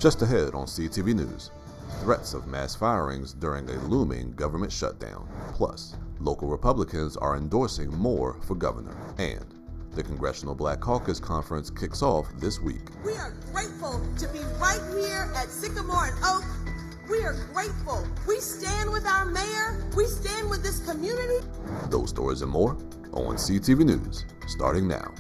Just ahead on CTV News, threats of mass firings during a looming government shutdown. Plus, local Republicans are endorsing more for governor. And the Congressional Black Caucus Conference kicks off this week. We are grateful to be right here at Sycamore and Oak. We are grateful. We stand with our mayor. We stand with this community. Those stories and more on CTV News, starting now.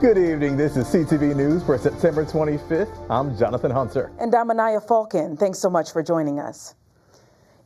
Good evening. This is CTV News for September 25th. I'm Jonathan Hunter. And I'm Anaya Falcon. Thanks so much for joining us.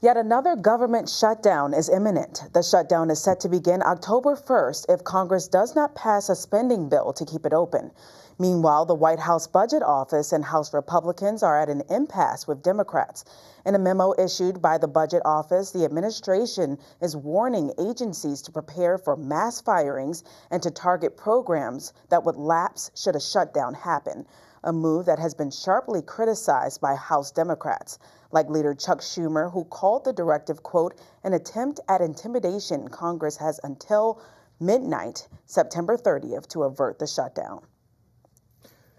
Yet another government shutdown is imminent. The shutdown is set to begin October 1st if Congress does not pass a spending bill to keep it open. Meanwhile, the White House Budget Office and House Republicans are at an impasse with Democrats. In a memo issued by the Budget Office, the administration is warning agencies to prepare for mass firings and to target programs that would lapse should a shutdown happen, a move that has been sharply criticized by House Democrats, like leader Chuck Schumer, who called the directive, quote, an attempt at intimidation. Congress has until midnight, September 30th, to avert the shutdown.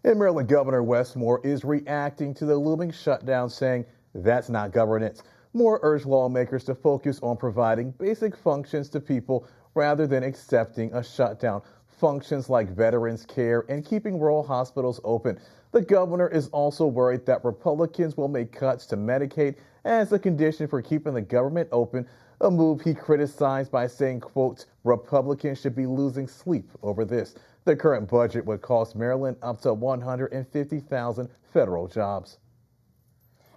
In Maryland, Governor Wes Moore is reacting to the looming shutdown, saying that's not governance. Moore urged lawmakers to focus on providing basic functions to people rather than accepting a shutdown. Functions like veterans care and keeping rural hospitals open. The governor is also worried that Republicans will make cuts to Medicaid as a condition for keeping the government open, a move he criticized by saying, quote, Republicans should be losing sleep over this. The current budget would cost Maryland up to 150,000 federal jobs.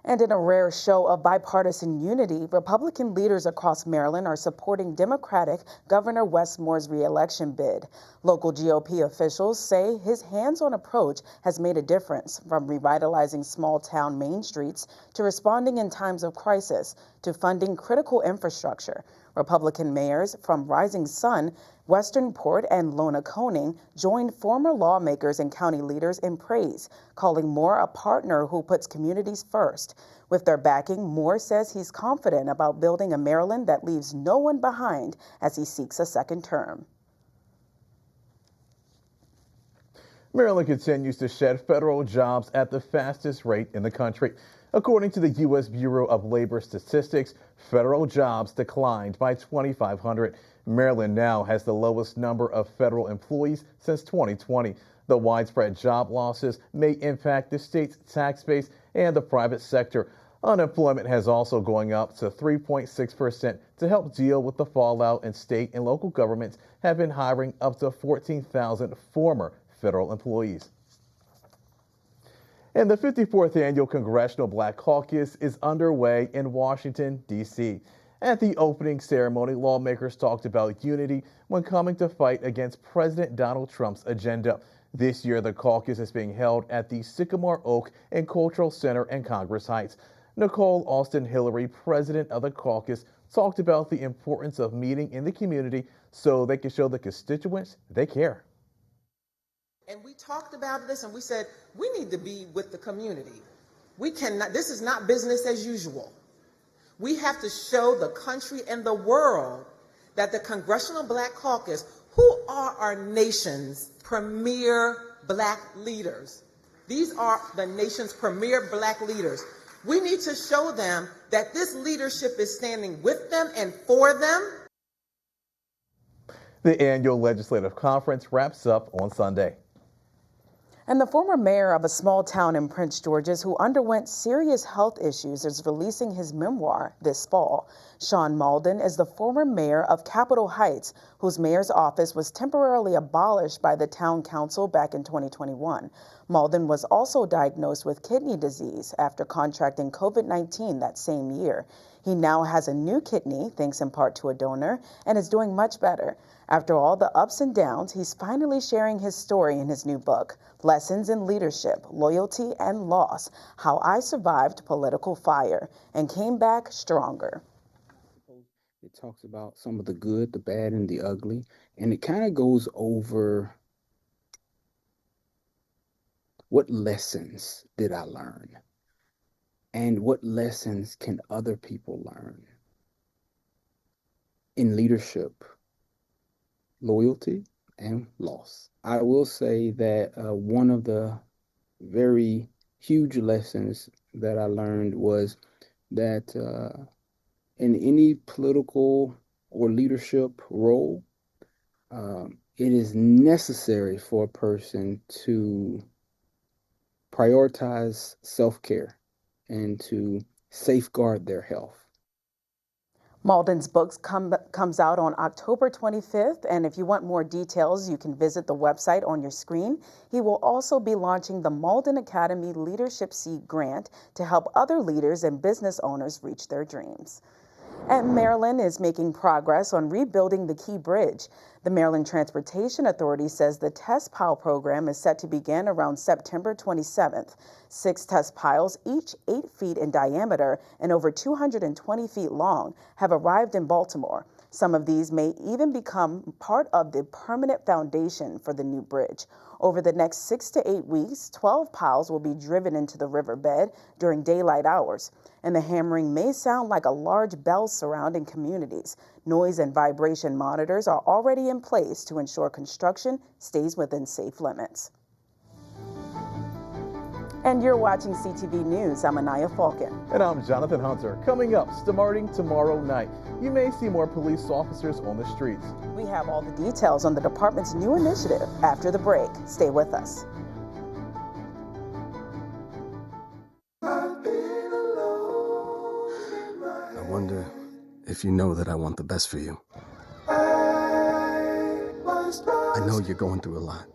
And in a rare show of bipartisan unity, Republican leaders across Maryland are supporting Democratic Governor Wes Moore's reelection bid. Local GOP officials say his hands-on approach has made a difference, from revitalizing small-town main streets to responding in times of crisis to funding critical infrastructure. Republican mayors from Rising Sun, Westernport, and Lonaconing joined former lawmakers and county leaders in praise, calling Moore a partner who puts communities first. With their backing, Moore says he's confident about building a Maryland that leaves no one behind as he seeks a second term. Maryland continues to shed federal jobs at the fastest rate in the country. According to the U.S. Bureau of Labor Statistics, federal jobs declined by 2,500. Maryland now has the lowest number of federal employees since 2020. The widespread job losses may impact the state's tax base and the private sector. Unemployment has also going up to 3.6%. To help deal with the fallout, and state and local governments have been hiring up to 14,000 former federal employees. And the 54th Annual Congressional Black Caucus is underway in Washington, D.C. At the opening ceremony, lawmakers talked about unity when coming to fight against President Donald Trump's agenda. This year, the caucus is being held at the Sycamore Oak and Cultural Center in Congress Heights. Nicole Austin Hillary, president of the caucus, talked about the importance of meeting in the community so they can show the constituents they care. And we talked about this and we said, we need to be with the community. We cannot, this is not business as usual. We have to show the country and the world that the Congressional Black Caucus, who are our nation's premier black leaders. These are the nation's premier black leaders. We need to show them that this leadership is standing with them and for them. The annual legislative conference wraps up on Sunday. And the former mayor of a small town in Prince George's who underwent serious health issues is releasing his memoir this fall. Sean Malden is the former mayor of Capitol Heights, whose mayor's office was temporarily abolished by the town council back in 2021. Malden was also diagnosed with kidney disease after contracting COVID-19 that same year. He now has a new kidney, thanks in part to a donor, and is doing much better. After all the ups and downs, he's finally sharing his story in his new book, Lessons in Leadership, Loyalty, and Loss: How I Survived Political Fire and Came Back Stronger. It talks about some of the good, the bad, and the ugly, and it kind of goes over what lessons did I learn? And what lessons can other people learn? In leadership, loyalty, and loss. I will say that one of the very huge lessons that I learned was that in any political or leadership role, it is necessary for a person to prioritize self-care and to safeguard their health. Malden's books comes out on October 25th, and if you want more details, you can visit the website on your screen. He will also be launching the Malden Academy Leadership Seed Grant to help other leaders and business owners reach their dreams. And Maryland is making progress on rebuilding the Key Bridge. The Maryland Transportation Authority says the test pile program is set to begin around September 27th. 6 test piles, each 8 feet in diameter and over 220 feet long, have arrived in Baltimore. Some of these may even become part of the permanent foundation for the new bridge. Over the next 6 to 8 weeks, 12 piles will be driven into the riverbed during daylight hours. And the hammering may sound like a large bell surrounding communities. Noise and vibration monitors are already in place to ensure construction stays within safe limits. And you're watching CTV News. I'm Anaya Falcon. And I'm Jonathan Hunter. Coming up, starting tomorrow night, you may see more police officers on the streets. We have all the details on the department's new initiative after the break. Stay with us. I wonder if you know that I want the best for you. I know you're going through a lot.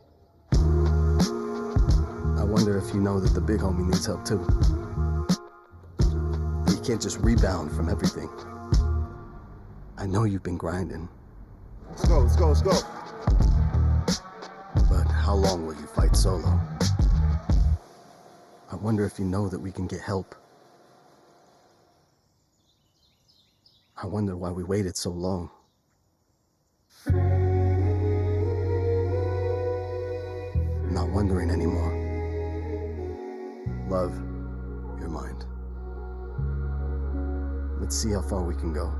I wonder if you know that the big homie needs help too. You can't just rebound from everything. I know you've been grinding. Let's go, let's go, let's go. But how long will you fight solo? I wonder if you know that we can get help. I wonder why we waited so long. I'm not wondering anymore. Love, your mind. Let's see how far we can go.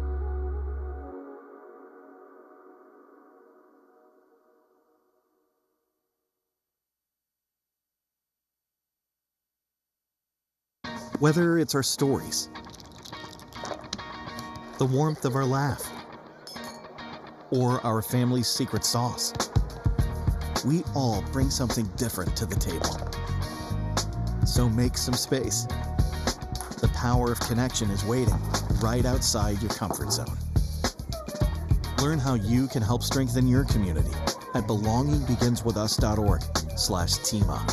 Whether it's our stories, the warmth of our laugh, or our family's secret sauce, we all bring something different to the table. So make some space. The power of connection is waiting right outside your comfort zone. Learn how you can help strengthen your community at belongingbeginswithus.org/teamup.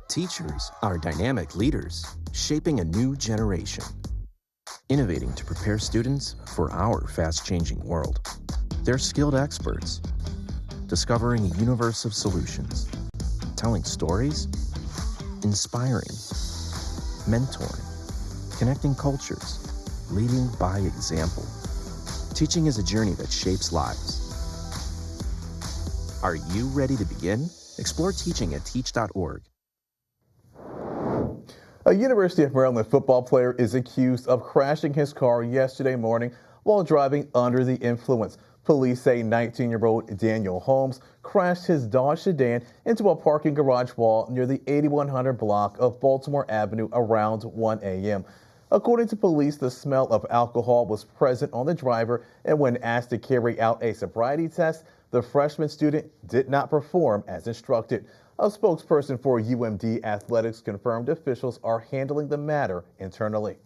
Teachers are dynamic leaders shaping a new generation, innovating to prepare students for our fast-changing world. They're skilled experts, discovering a universe of solutions, telling stories, inspiring, mentoring, connecting cultures, leading by example. Teaching is a journey that shapes lives. Are you ready to begin? Explore teaching at teach.org. A University of Maryland football player is accused of crashing his car yesterday morning while driving under the influence. Police say 19-year-old Daniel Holmes crashed his Dodge sedan into a parking garage wall near the 8100 block of Baltimore Avenue around 1 a.m. According to police, the smell of alcohol was present on the driver, and when asked to carry out a sobriety test, the freshman student did not perform as instructed. A spokesperson for UMD Athletics confirmed officials are handling the matter internally.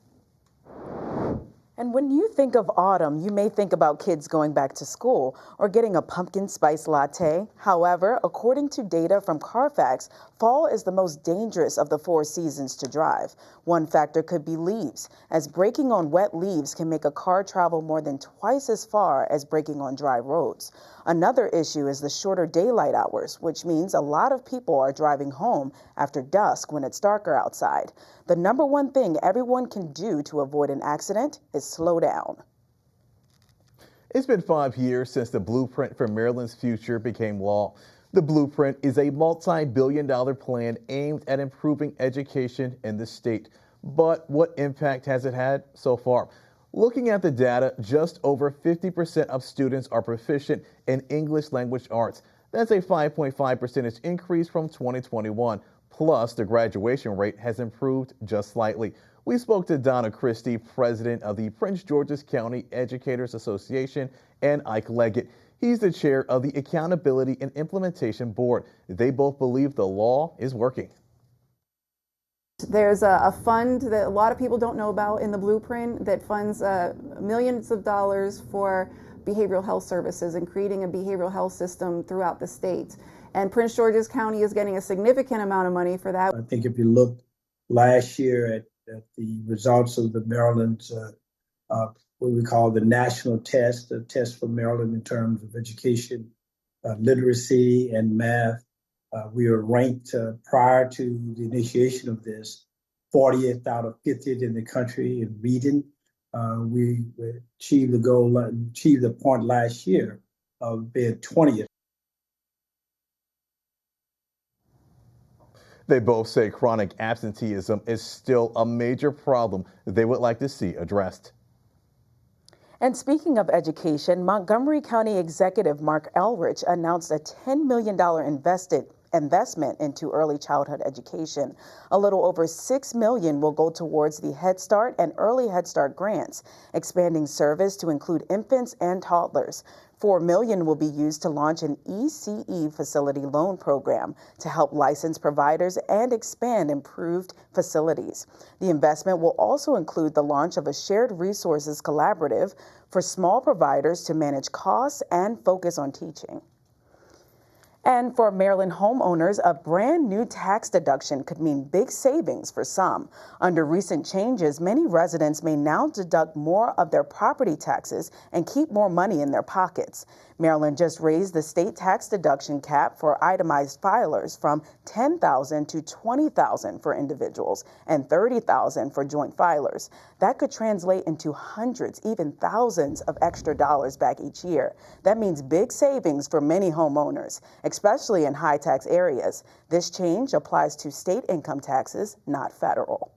And when you think of autumn, you may think about kids going back to school or getting a pumpkin spice latte. However, according to data from Carfax, fall is the most dangerous of the 4 seasons to drive. One factor could be leaves, as braking on wet leaves can make a car travel more than twice as far as braking on dry roads. Another issue is the shorter daylight hours, which means a lot of people are driving home after dusk when it's darker outside. The number one thing everyone can do to avoid an accident is slow down. It's been 5 years since the blueprint for Maryland's future became law. The Blueprint is a multi-billion-dollar plan aimed at improving education in the state. But what impact has it had so far? Looking at the data, just over 50% of students are proficient in English language arts. That's a 5.5% increase from 2021. Plus, the graduation rate has improved just slightly. We spoke to Donna Christie, president of the Prince George's County Educators Association, and Ike Leggett. He's the chair of the Accountability and Implementation Board. They both believe the law is working. There's a fund that a lot of people don't know about in the Blueprint that funds millions of dollars for behavioral health services and creating a behavioral health system throughout the state. And Prince George's County is getting a significant amount of money for that. I think if you look last year at the results of the Maryland's what we call the national test, the test for Maryland in terms of education, literacy, and math. We were ranked prior to the initiation of this 40th out of 50th in the country in reading. We achieved the point last year of being 20th. They both say chronic absenteeism is still a major problem they would like to see addressed. And speaking of education, Montgomery County Executive Mark Elrich announced a $10 million investment into early childhood education. A little over $6 million will go towards the Head Start and Early Head Start grants, expanding service to include infants and toddlers. $4 million will be used to launch an ECE facility loan program to help license providers and expand improved facilities. The investment will also include the launch of a shared resources collaborative for small providers to manage costs and focus on teaching. And for Maryland homeowners, a brand new tax deduction could mean big savings for some. Under recent changes, many residents may now deduct more of their property taxes and keep more money in their pockets. Maryland just raised the state tax deduction cap for itemized filers from $10,000 to $20,000 for individuals and $30,000 for joint filers. That could translate into hundreds, even thousands of extra dollars back each year. That means big savings for many homeowners, especially in high tax areas. This change applies to state income taxes, not federal.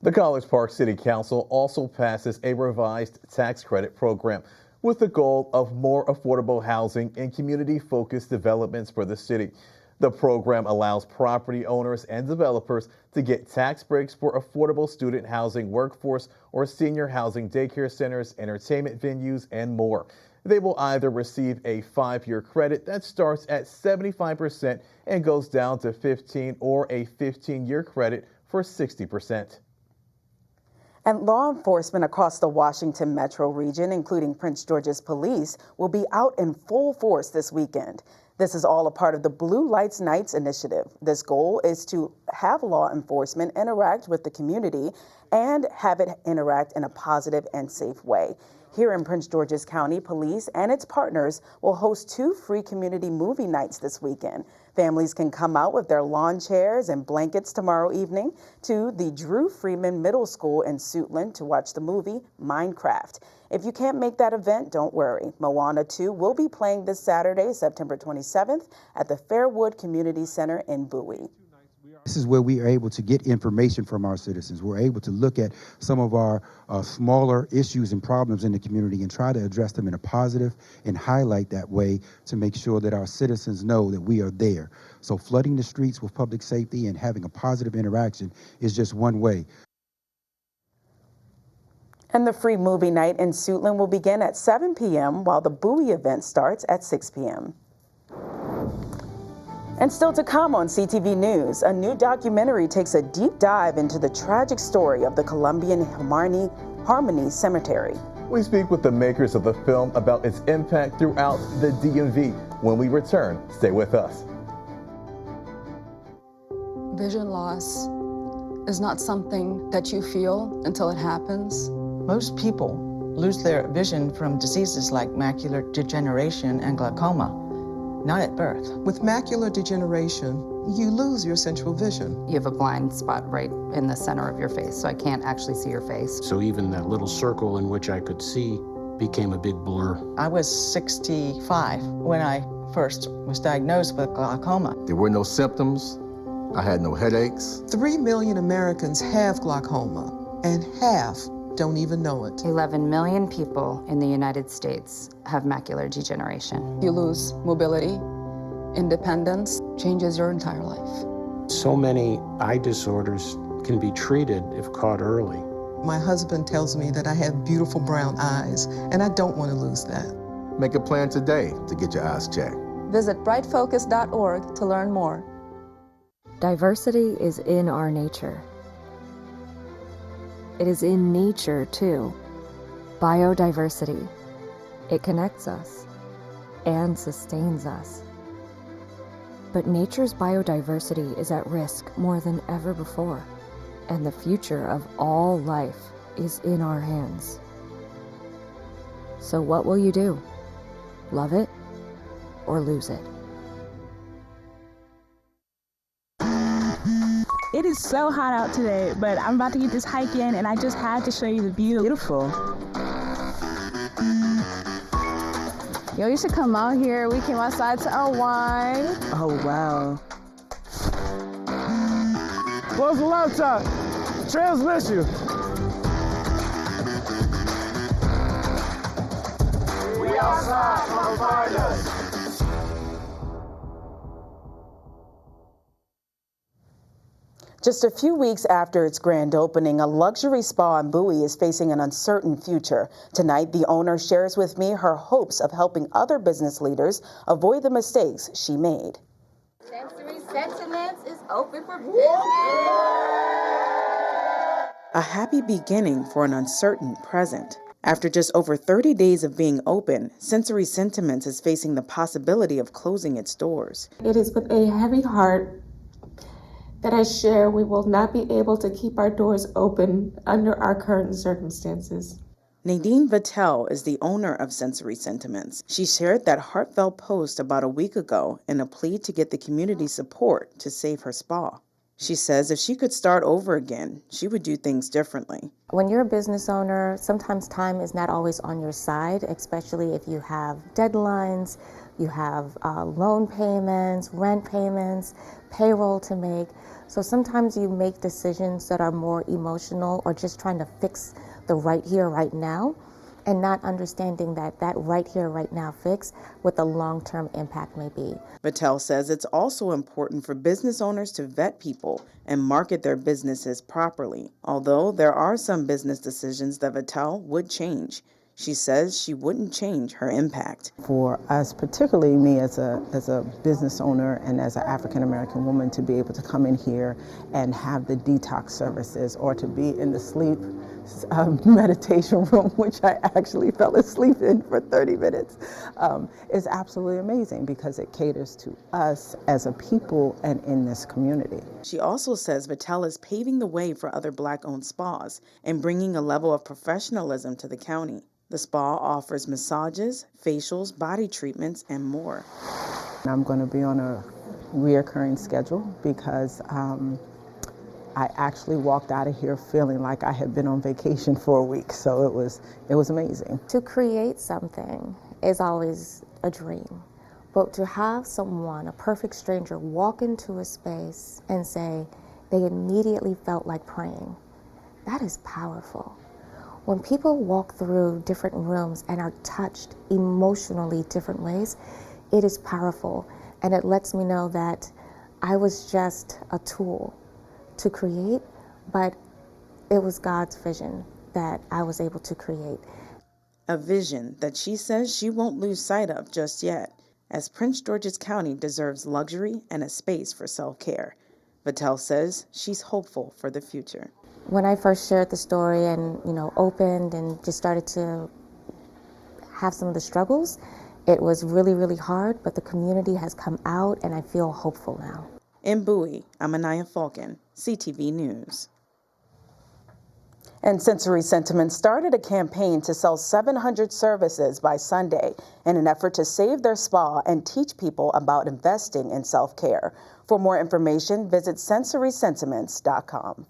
The College Park City Council also passes a revised tax credit program with the goal of more affordable housing and community-focused developments for the city. The program allows property owners and developers to get tax breaks for affordable student housing, workforce, or senior housing daycare centers, entertainment venues, and more. They will either receive a 5-year credit that starts at 75% and goes down to 15, or a 15-year credit for 60%. And law enforcement across the Washington metro region, including Prince George's Police, will be out in full force this weekend. This is all a part of the Blue Lights Nights initiative. This goal is to have law enforcement interact with the community and have it interact in a positive and safe way. Here in Prince George's County, police and its partners will host 2 free community movie nights this weekend. Families can come out with their lawn chairs and blankets tomorrow evening to the Drew Freeman Middle School in Suitland to watch the movie Minecraft. If you can't make that event, don't worry. Moana 2 will be playing this Saturday, September 27th at the Fairwood Community Center in Bowie. This is where we are able to get information from our citizens. We're able to look at some of our smaller issues and problems in the community and try to address them in a positive and highlight that way to make sure that our citizens know that we are there. So flooding the streets with public safety and having a positive interaction is just one way. And the free movie night in Suitland will begin at 7 p.m. while the Bowie event starts at 6 p.m. And still to come on CTV News, a new documentary takes a deep dive into the tragic story of the Colombian Harmony Cemetery. We speak with the makers of the film about its impact throughout the DMV. When we return, stay with us. Vision loss is not something that you feel until it happens. Most people lose their vision from diseases like macular degeneration and glaucoma. Not at birth. With macular degeneration, you lose your central vision. You have a blind spot right in the center of your face, so I can't actually see your face. So even that little circle in which I could see became a big blur. I was 65 when I first was diagnosed with glaucoma. There were no symptoms. I had no headaches. 3 million Americans have glaucoma, and half don't even know it. 11 million people in the United States have macular degeneration. You lose mobility, independence, changes your entire life. So many eye disorders can be treated if caught early. My husband tells me that I have beautiful brown eyes, and I don't want to lose that. Make a plan today to get your eyes checked. Visit brightfocus.org to learn more. Diversity is in our nature. It is in nature, too. Biodiversity. It connects us and sustains us. But nature's biodiversity is at risk more than ever before, and the future of all life is in our hands. So what will you do? Love it or lose it? It is so hot out today, but I'm about to get this hike in, and I just had to show you the view. Beautiful. Yo, you should come out here. We came outside to unwind. Oh, wow. Close the laptop. Transmission. We outside. Come find us. Just a few weeks after its grand opening, a luxury spa in Bowie is facing an uncertain future. Tonight, the owner shares with me her hopes of helping other business leaders avoid the mistakes she made. Sensory Sentiments is open for business. A happy beginning for an uncertain present. After just over 30 days of being open, Sensory Sentiments is facing the possibility of closing its doors. It is with a heavy heart that I share we will not be able to keep our doors open under our current circumstances. Nadine Vattel is the owner of Sensory Sentiments. She shared that heartfelt post about a week ago in a plea to get the community support to save her spa. She says if she could start over again, she would do things differently. When you're a business owner, sometimes time is not always on your side, especially if you have deadlines, you have loan payments, rent payments, payroll to make. So sometimes you make decisions that are more emotional or just trying to fix the right here, right now, and not understanding that that right here, right now fix what the long-term impact may be. Vattel says it's also important for business owners to vet people and market their businesses properly, although there are some business decisions that Vattel would change. She says she wouldn't change her impact. For us, particularly me as a business owner and as an African-American woman, to be able to come in here and have the detox services or to be in the sleep meditation room, which I actually fell asleep in for 30 minutes, is absolutely amazing because it caters to us as a people and in this community. She also says Vattel is paving the way for other Black-owned spas and bringing a level of professionalism to the county. The spa offers massages, facials, body treatments, and more. I'm going to be on a reoccurring schedule because I actually walked out of here feeling like I had been on vacation for a week, so it was amazing. To create something is always a dream, but to have someone, a perfect stranger, walk into a space and say they immediately felt like praying, that is powerful. When people walk through different rooms and are touched emotionally different ways, it is powerful, and it lets me know that I was just a tool to create, but it was God's vision that I was able to create. A vision that she says she won't lose sight of just yet, as Prince George's County deserves luxury and a space for self-care. Vattel says she's hopeful for the future. When I first shared the story and, opened and just started to have some of the struggles, it was really, really hard, but the community has come out and I feel hopeful now. In Bowie, I'm Anaya Falcon, CTV News. And Sensory Sentiments started a campaign to sell 700 services by Sunday in an effort to save their spa and teach people about investing in self-care. For more information, visit sensorysentiments.com.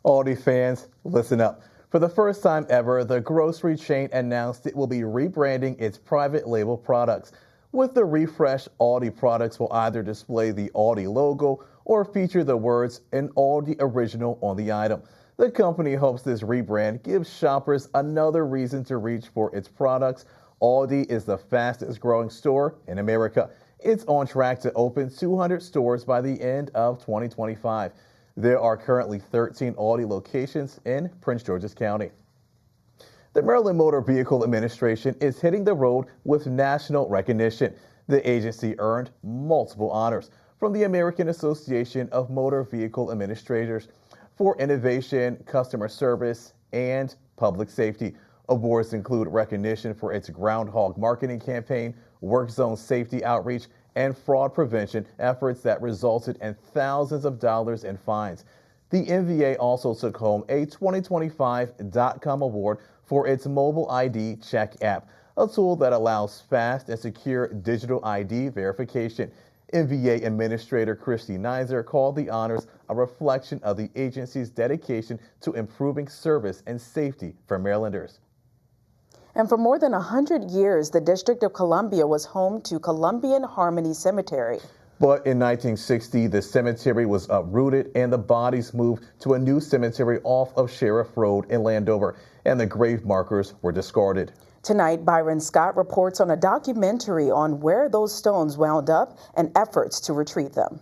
Aldi fans, listen up. For the first time ever, the grocery chain announced it will be rebranding its private label products. With the refresh, Aldi products will either display the Aldi logo or feature the words "an Aldi original" on the item. The company hopes this rebrand gives shoppers another reason to reach for its products. Aldi is the fastest growing store in America. It's on track to open 200 stores by the end of 2025. There are currently 13 Aldi locations in Prince George's County. The Maryland Motor Vehicle Administration is hitting the road with national recognition. The agency earned multiple honors from the American Association of Motor Vehicle Administrators for innovation, customer service, and public safety. Awards include recognition for its Groundhog marketing campaign, work zone safety outreach, and fraud prevention efforts that resulted in thousands of dollars in fines. The MVA also took home a 2025 .com award for its mobile ID check app, a tool that allows fast and secure digital ID verification. MVA Administrator Christy Nizer called the honors a reflection of the agency's dedication to improving service and safety for Marylanders. And for more than 100 years, the District of Columbia was home to Columbian Harmony Cemetery. But in 1960, the cemetery was uprooted and the bodies moved to a new cemetery off of Sheriff Road in Landover, and the grave markers were discarded. Tonight, Byron Scott reports on a documentary on where those stones wound up and efforts to retrieve them.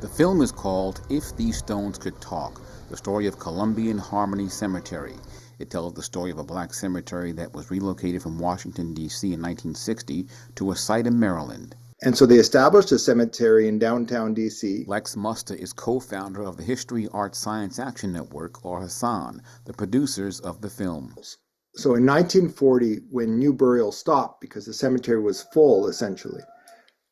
The film is called If These Stones Could Talk, the story of Columbian Harmony Cemetery. It tells the story of a black cemetery that was relocated from Washington, D.C. in 1960 to a site in Maryland. And so they established a cemetery in downtown D.C. Lex Muster is co-founder of the History, Art, Science Action Network, or HASAN, the producers of the film. So in 1940, when new burials stopped because the cemetery was full, essentially,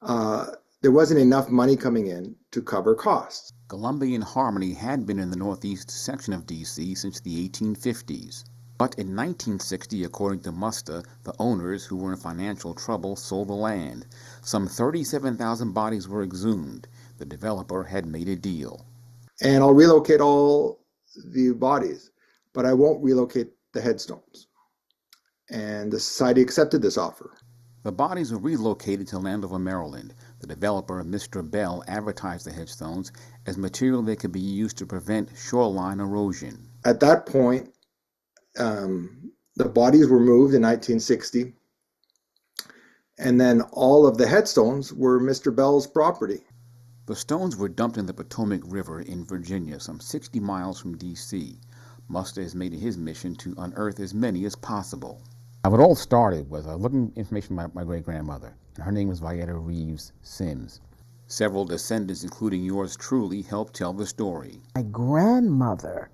there wasn't enough money coming in to cover costs. Columbian Harmony had been in the northeast section of D.C. since the 1850s. But in 1960, according to Muster, the owners, who were in financial trouble, sold the land. Some 37,000 bodies were exhumed. The developer had made a deal. And I'll relocate all the bodies, but I won't relocate the headstones. And the society accepted this offer. The bodies were relocated to Landover, Maryland. The developer, Mr. Bell, advertised the headstones as material that could be used to prevent shoreline erosion. At that point, the bodies were moved in 1960, and then all of the headstones were Mr. Bell's property. The stones were dumped in the Potomac River in Virginia, some 60 miles from D.C. Muster has made it his mission to unearth as many as possible. Now, it all started with looking information about my great-grandmother, and her name was Vietta Reeves Sims. Several descendants, including yours truly, helped tell the story. My grandmother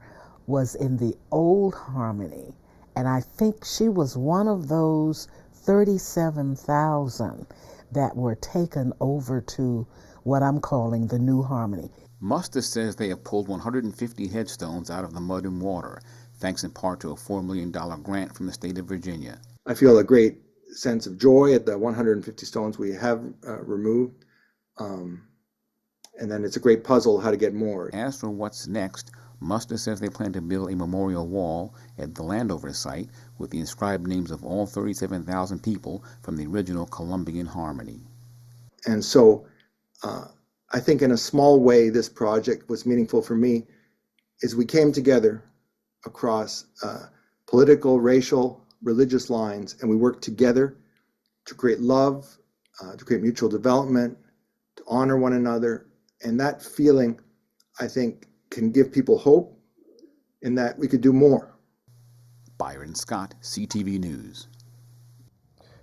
was in the old Harmony, and I think she was one of those 37,000 that were taken over to what I'm calling the New Harmony. Muster says they have pulled 150 headstones out of the mud and water, thanks in part to a $4 million grant from the state of Virginia. I feel a great sense of joy at the 150 stones we have removed, and then it's a great puzzle how to get more. As for what's next, Muster says they plan to build a memorial wall at the Landover site with the inscribed names of all 37,000 people from the original Columbian Harmony. And so I think in a small way this project was meaningful for me is we came together across political, racial, religious lines, and we worked together to create love, to create mutual development, to honor one another. And that feeling, I think, can give people hope in that we could do more. Byron Scott, CTV News.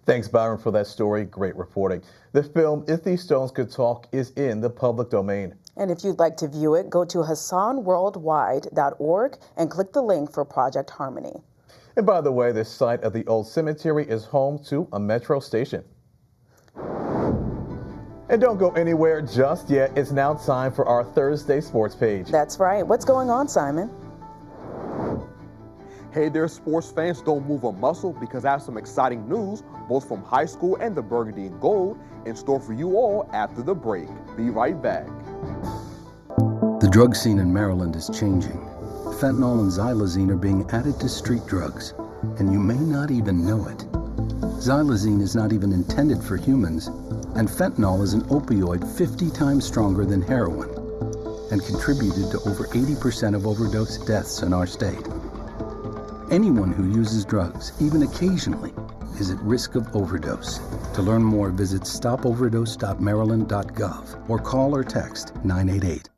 Thanks, Byron, for that story. Great reporting. The film, If These Stones Could Talk, is in the public domain. And if you'd like to view it, go to HassanWorldwide.org and click the link for Project Harmony. And by the way, this site of the old cemetery is home to a metro station. And don't go anywhere just yet. It's now time for our Thursday sports page. That's right. What's going on, Simon? Hey there, sports fans, don't move a muscle because I have some exciting news, both from high school and the Burgundy and Gold, in store for you all after the break. Be right back. The drug scene in Maryland is changing. Fentanyl and xylazine are being added to street drugs. and you may not even know it. Xylazine is not even intended for humans, and fentanyl is an opioid 50 times stronger than heroin and contributed to over 80% of overdose deaths in our state. Anyone who uses drugs, even occasionally, is at risk of overdose. To learn more, visit stopoverdose.maryland.gov or call or text 988.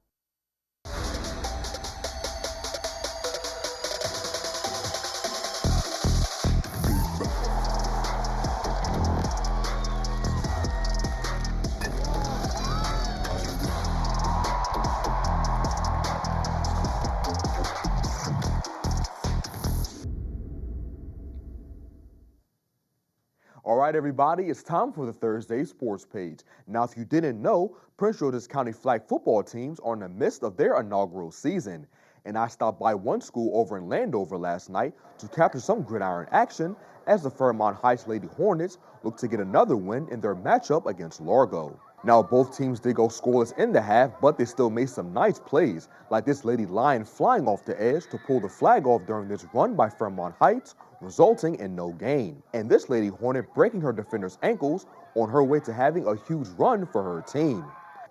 All right, everybody, it's time for the Thursday Sports Page. Now, if you didn't know, Prince George's County flag football teams are in the midst of their inaugural season. And I stopped by one school over in Landover last night to capture some gridiron action as the Fairmont Heights Lady Hornets look to get another win in their matchup against Largo. Now, both teams did go scoreless in the half, but they still made some nice plays, like this Lady Lion flying off the edge to pull the flag off during this run by Fairmont Heights, resulting in no gain. And this Lady Hornet breaking her defender's ankles on her way to having a huge run for her team.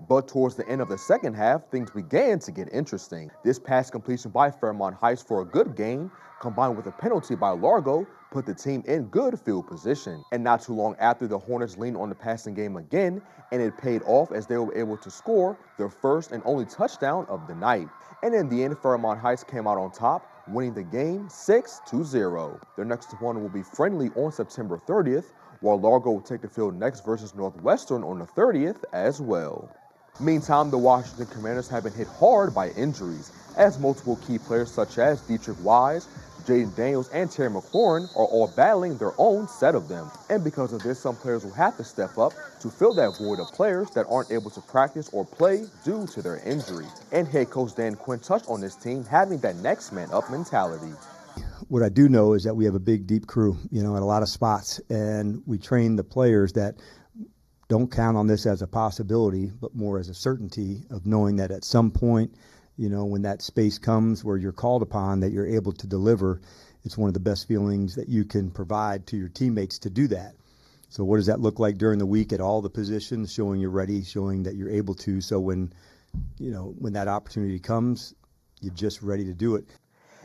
But towards the end of the second half, things began to get interesting. This pass completion by Fairmont Heights for a good gain, combined with a penalty by Largo, put the team in good field position. And not too long after, the Hornets leaned on the passing game again, and it paid off as they were able to score their first and only touchdown of the night. And in the end, Fairmont Heights came out on top, winning the game 6-0. Their next one will be friendly on September 30th, while Largo will take the field next versus Northwestern on the 30th as well. Meantime, the Washington Commanders have been hit hard by injuries, as multiple key players such as Dietrich Wise, Jaden Daniels, and Terry McLaurin are all battling their own set of them. And because of this, some players will have to step up to fill that void of players that aren't able to practice or play due to their injury. And head coach Dan Quinn touched on this team having that next man up mentality. What I do know is that we have a big, deep crew, at a lot of spots, and we train the players that don't count on this as a possibility, but more as a certainty of knowing that at some point, when that space comes where you're called upon, that you're able to deliver. It's one of the best feelings that you can provide to your teammates to do that. So what does that look like during the week at all the positions, showing you're ready, showing that you're able to, so when that opportunity comes, you're just ready to do it.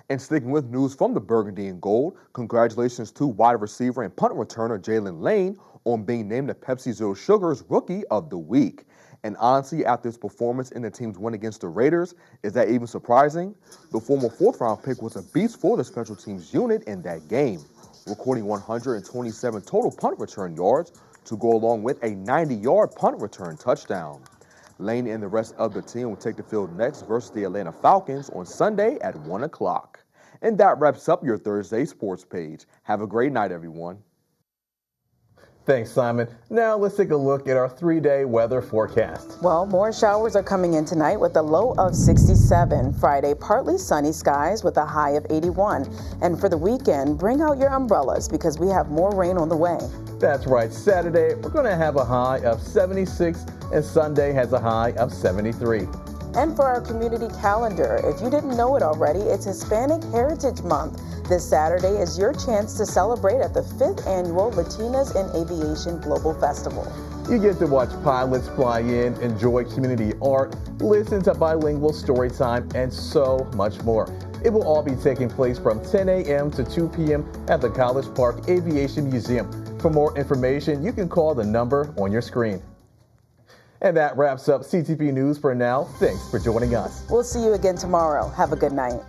And sticking with news from the Burgundy and Gold, congratulations to wide receiver and punt returner Jalen Lane on being named the Pepsi Zero Sugar's Rookie of the Week. And honestly, after his performance in the team's win against the Raiders, is that even surprising? The former fourth-round pick was a beast for the special teams unit in that game, recording 127 total punt return yards to go along with a 90-yard punt return touchdown. Lane and the rest of the team will take the field next versus the Atlanta Falcons on Sunday at 1 o'clock. And that wraps up your Thursday Sports Page. Have a great night, everyone. Thanks, Simon. Now let's take a look at our 3-day weather forecast. Well, more showers are coming in tonight with a low of 67. Friday, partly sunny skies with a high of 81. And for the weekend, bring out your umbrellas because we have more rain on the way. That's right. Saturday, we're going to have a high of 76, and Sunday has a high of 73. And for our community calendar, if you didn't know it already, it's Hispanic Heritage Month. This Saturday is your chance to celebrate at the 5th Annual Latinas in Aviation Global Festival. You get to watch pilots fly in, enjoy community art, listen to bilingual story time, and so much more. It will all be taking place from 10 a.m. to 2 p.m. at the College Park Aviation Museum. For more information, you can call the number on your screen. And that wraps up CTV News for now. Thanks for joining us. We'll see you again tomorrow. Have a good night.